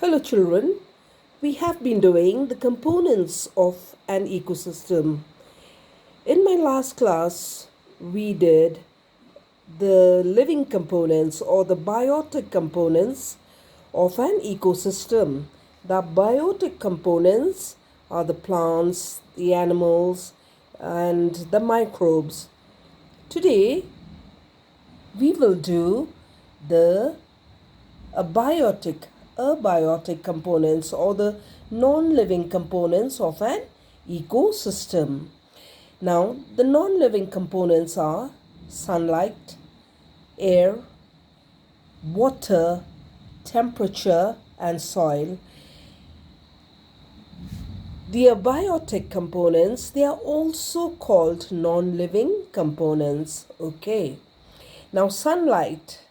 Hello children, we have been doing the components of an ecosystem. In my last class, we did the living components or the biotic components of an ecosystem. The biotic components are the plants, the animals, and the microbes. Today, we will do the abiotic components or the non-living components of an ecosystem. Now, the non-living components are sunlight, air, water, temperature, and soil. The abiotic components, they are also called non-living components. Okay. Now, sunlight,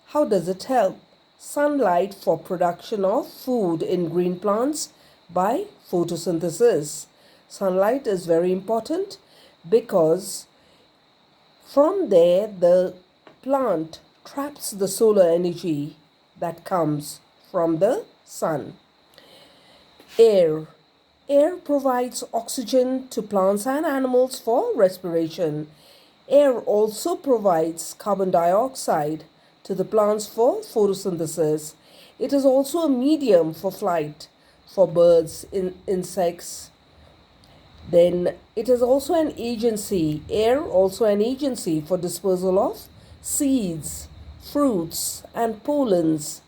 how does it help? Sunlight for production of food in green plants by photosynthesis. Sunlight is very important because from there the plant traps the solar energy that comes from the sun. Air. Air provides oxygen to plants and animals for respiration. Air also provides carbon dioxide to the plants for photosynthesis. It is also a medium for flight for birds, insects. Then it is also an agency, air also an agency for dispersal of seeds, fruits and pollens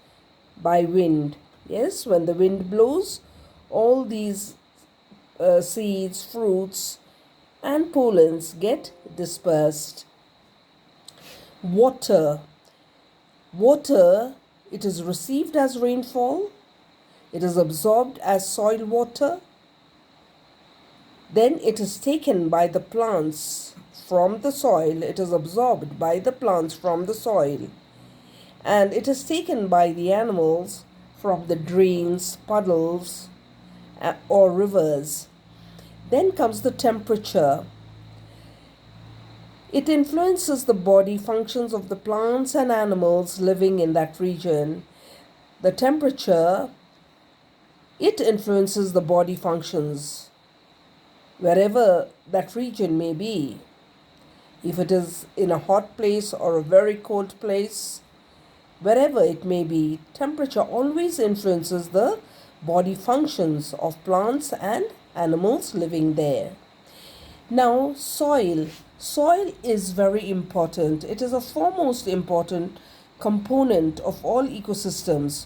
by wind. Yes, when the wind blows, all these seeds, fruits and pollens get dispersed. Water, it is received as rainfall, it is absorbed as soil water, then it is taken by the plants from the soil, it is absorbed by the plants from the soil, and it is taken by the animals from the drains, puddles, or rivers. Then comes the temperature. It influences the body functions of the plants and animals living in that region. The temperature, it influences the body functions wherever that region may be. If it is in a hot place or a very cold place, wherever it may be, temperature always influences the body functions of plants and animals living there. Now, soil. Soil is very important. It is a foremost important component of all ecosystems.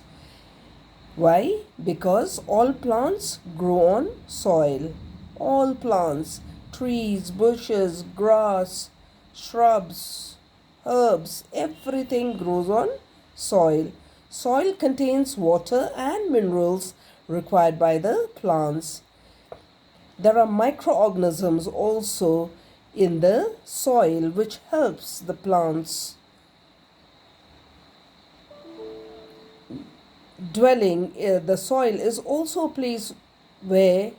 Why? Because all plants grow on soil. All plants, trees, bushes, grass, shrubs, herbs, everything grows on soil. Soil contains water and minerals required by the plants. There are microorganisms also in the soil which helps the plants dwelling. The soil is also a place where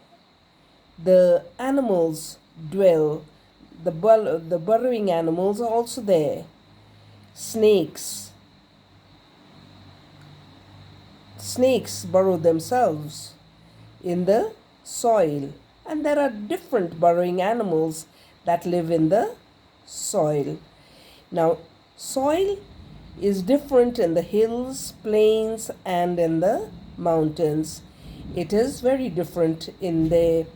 the animals dwell. The burrowing animals are also there. Snakes burrow themselves in the soil, and there are different burrowing animals that live in the soil. Now, soil is different in the hills, plains, and in the mountains. It is very different in their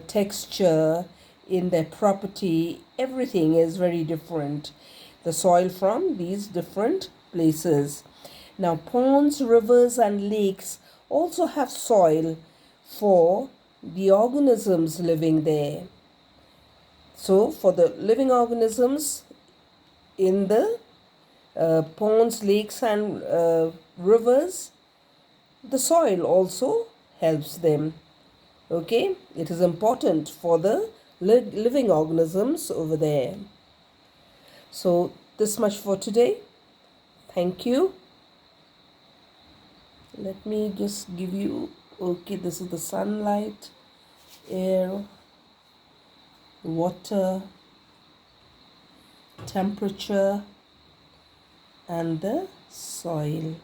texture, in their property. Everything is very different. The soil from these different places. Now, ponds, rivers, and lakes also have soil for the organisms living there. So, for the living organisms in the ponds, lakes, and rivers, the soil also helps them. Okay, it is important for the living organisms over there. So, this much for today. Thank you. Let me just give you, okay, this is the sunlight, air, water, temperature, and the soil.